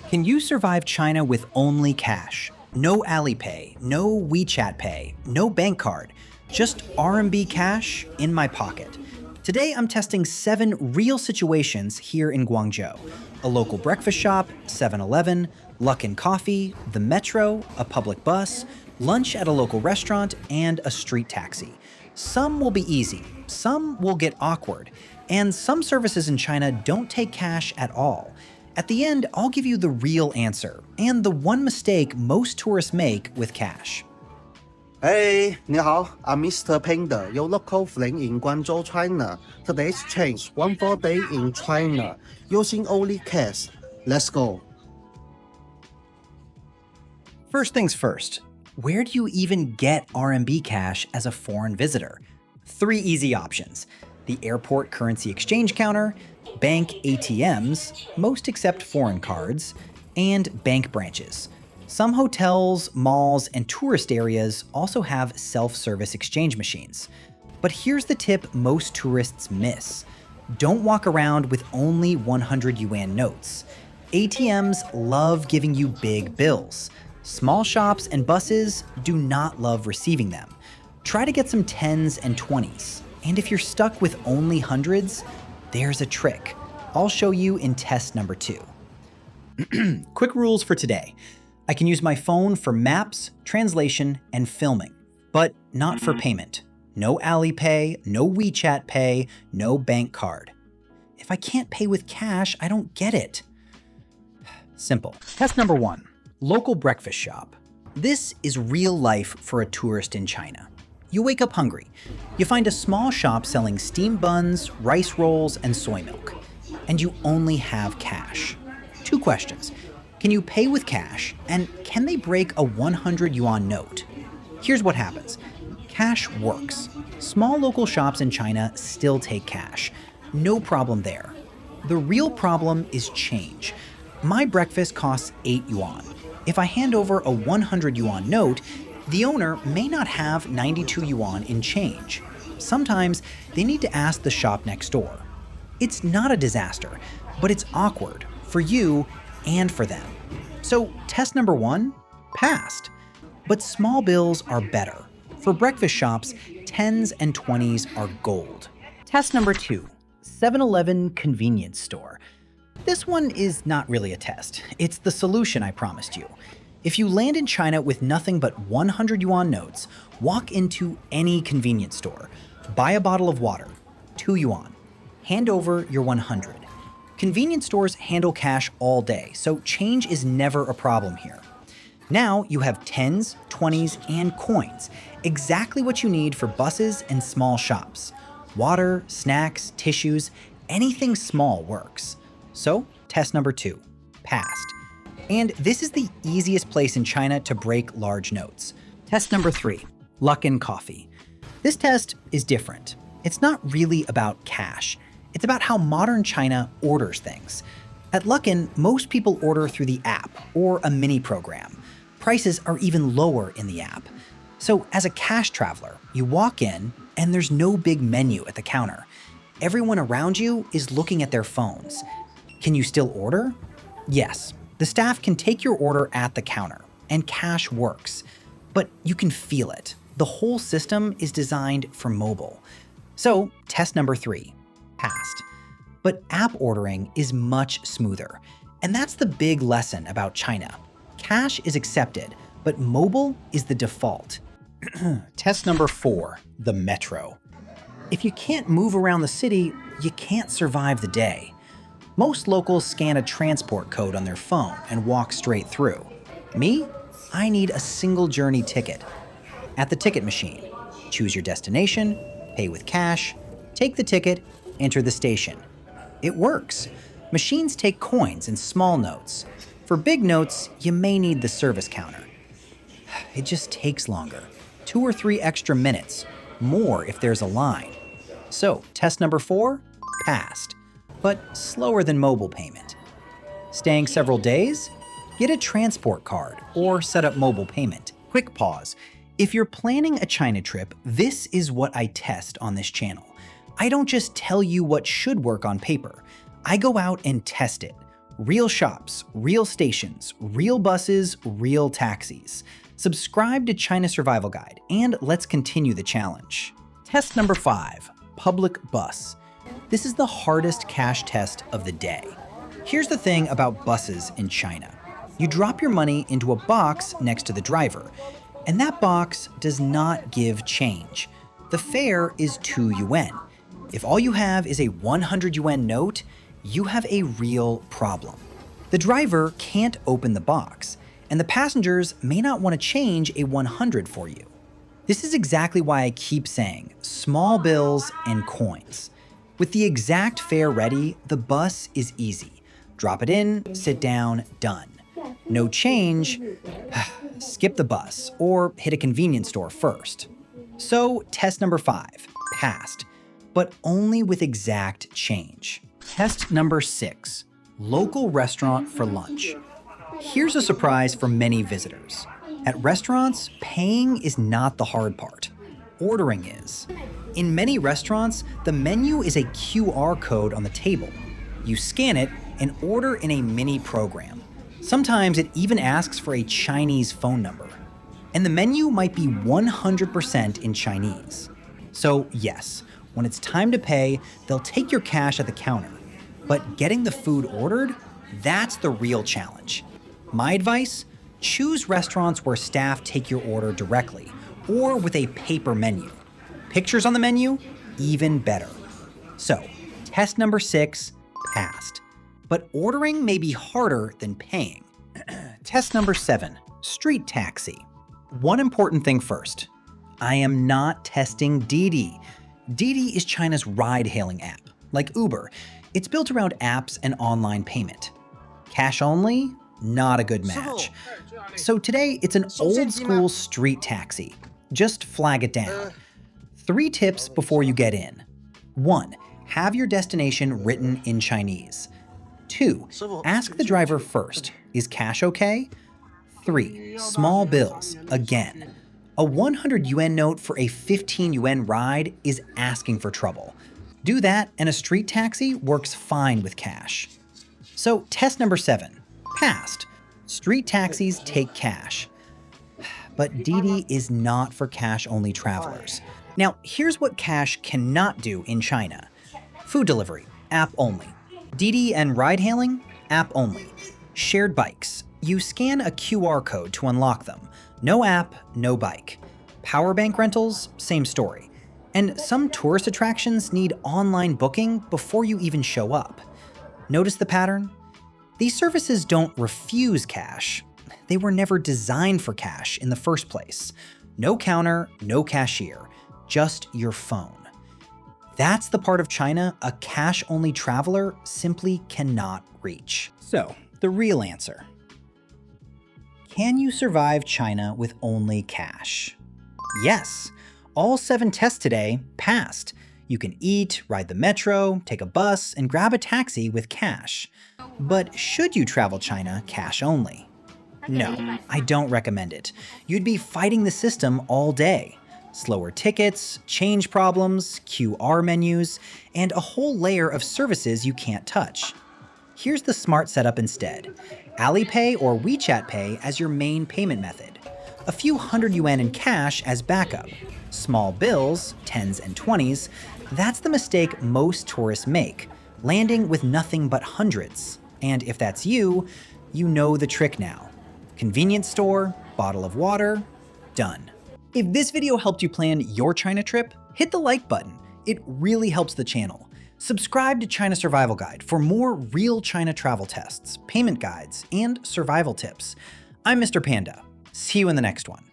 Can you survive China with only cash? No Alipay, no WeChat Pay, no bank card, just RMB cash in my pocket. Today I'm testing 7 real situations here in Guangzhou. A local breakfast shop, 7-Eleven, Luckin Coffee, the metro, a public bus, lunch at a local restaurant, and a street taxi. Some will be easy, some will get awkward, and some services in China don't take cash at all. At the end, I'll give you the real answer and the one mistake most tourists make with cash. Hey, 你好, I'm Mr. Panda, your local friend in Guangzhou, China. Today's change, one full day in China, using only cash. Let's go. First things first, where do you even get RMB cash as a foreign visitor? 3 easy options: the airport currency exchange counter, bank ATMs, most accept foreign cards, and bank branches. Some hotels, malls, and tourist areas also have self-service exchange machines. But here's the tip most tourists miss. Don't walk around with only 100 yuan notes. ATMs love giving you big bills. Small shops and buses do not love receiving them. Try to get some 10s and 20s. And if you're stuck with only hundreds, there's a trick. I'll show you in test number 2. Quick rules for today. I can use my phone for maps, translation, and filming, but not for payment. No Alipay, no WeChat Pay, no bank card. If I can't pay with cash, I don't get it. Simple. Test number 1, local breakfast shop. This is real life for a tourist in China. You wake up hungry. You find a small shop selling steamed buns, rice rolls, and soy milk. And you only have cash. 2 questions. Can you pay with cash? And can they break a 100 yuan note? Here's what happens. Cash works. Small local shops in China still take cash. No problem there. The real problem is change. My breakfast costs 8 yuan. If I hand over a 100 yuan note, the owner may not have 92 yuan in change. Sometimes they need to ask the shop next door. It's not a disaster, but it's awkward for you and for them. So test number 1, passed. But small bills are better. For breakfast shops, 10s and 20s are gold. Test number 2, 7-Eleven convenience store. This one is not really a test. It's the solution I promised you. If you land in China with nothing but 100 yuan notes, walk into any convenience store. Buy a bottle of water, 2 yuan. Hand over your 100. Convenience stores handle cash all day, so change is never a problem here. Now you have 10s, 20s, and coins, exactly what you need for buses and small shops. Water, snacks, tissues, anything small works. So, test number 2, passed. And this is the easiest place in China to break large notes. Test number 3, Luckin Coffee. This test is different. It's not really about cash. It's about how modern China orders things. At Luckin, most people order through the app or a mini program. Prices are even lower in the app. So as a cash traveler, you walk in and there's no big menu at the counter. Everyone around you is looking at their phones. Can you still order? Yes. The staff can take your order at the counter, and cash works. But you can feel it. The whole system is designed for mobile. So, test number 3, passed. But app ordering is much smoother. And that's the big lesson about China. Cash is accepted, but mobile is the default. Test number 4, the metro. If you can't move around the city, you can't survive the day. Most locals scan a transport code on their phone and walk straight through. Me? I need a single journey ticket. At the ticket machine, choose your destination, pay with cash, take the ticket, enter the station. It works. Machines take coins and small notes. For big notes, you may need the service counter. It just takes longer. 2 or 3 extra minutes, more if there's a line. So, test number 4, passed. But slower than mobile payment. Staying several days? Get a transport card or set up mobile payment. Quick pause. If you're planning a China trip, this is what I test on this channel. I don't just tell you what should work on paper. I go out and test it. Real shops, real stations, real buses, real taxis. Subscribe to China Survival Guide, and let's continue the challenge. Test number 5, public bus. This is the hardest cash test of the day. Here's the thing about buses in China. You drop your money into a box next to the driver, and that box does not give change. The fare is 2 yuan. If all you have is a 100 yuan note, you have a real problem. The driver can't open the box, and the passengers may not want to change a 100 for you. This is exactly why I keep saying small bills and coins. With the exact fare ready, the bus is easy. Drop it in, sit down, done. No change, skip the bus or hit a convenience store first. So test number 5, passed, but only with exact change. Test number 6, local restaurant for lunch. Here's a surprise for many visitors. At restaurants, paying is not the hard part. Ordering is. In many restaurants, the menu is a QR code on the table. You scan it and order in a mini program. Sometimes it even asks for a Chinese phone number. And the menu might be 100% in Chinese. So yes, when it's time to pay, they'll take your cash at the counter. But getting the food ordered, that's the real challenge. My advice? Choose restaurants where staff take your order directly, or with a paper menu. Pictures on the menu? Even better. So, test number 6, passed. But ordering may be harder than paying. Test number 7, street taxi. One important thing first. I am not testing Didi. Didi is China's ride-hailing app, like Uber. It's built around apps and online payment. Cash only? Not a good match. So today, it's an old-school street taxi. Just flag it down. 3 tips before you get in. 1. Have your destination written in Chinese. 2. Ask the driver first, is cash okay? 3. Small bills, again. A 100 yuan note for a 15 yuan ride is asking for trouble. Do that and a street taxi works fine with cash. So test number 7, passed. Street taxis take cash. But Didi is not for cash-only travelers. Now, here's what cash cannot do in China. Food delivery, app only. Didi and ride-hailing, app only. Shared bikes, you scan a QR code to unlock them. No app, no bike. Power bank rentals, same story. And some tourist attractions need online booking before you even show up. Notice the pattern? These services don't refuse cash. They were never designed for cash in the first place. No counter, no cashier, just your phone. That's the part of China a cash-only traveler simply cannot reach. So, the real answer. Can you survive China with only cash? Yes. All 7 tests today passed. You can eat, ride the metro, take a bus, and grab a taxi with cash. But should you travel China cash only? No, I don't recommend it. You'd be fighting the system all day. Slower tickets, change problems, QR menus, and a whole layer of services you can't touch. Here's the smart setup instead. Alipay or WeChat Pay as your main payment method. A few 100 yuan in cash as backup. Small bills, 10s and 20s, that's the mistake most tourists make, landing with nothing but hundreds. And if that's you, you know the trick now. Convenience store, bottle of water, done. If this video helped you plan your China trip, hit the like button. It really helps the channel. Subscribe to China Survival Guide for more real China travel tests, payment guides, and survival tips. I'm Mr. Panda. See you in the next one.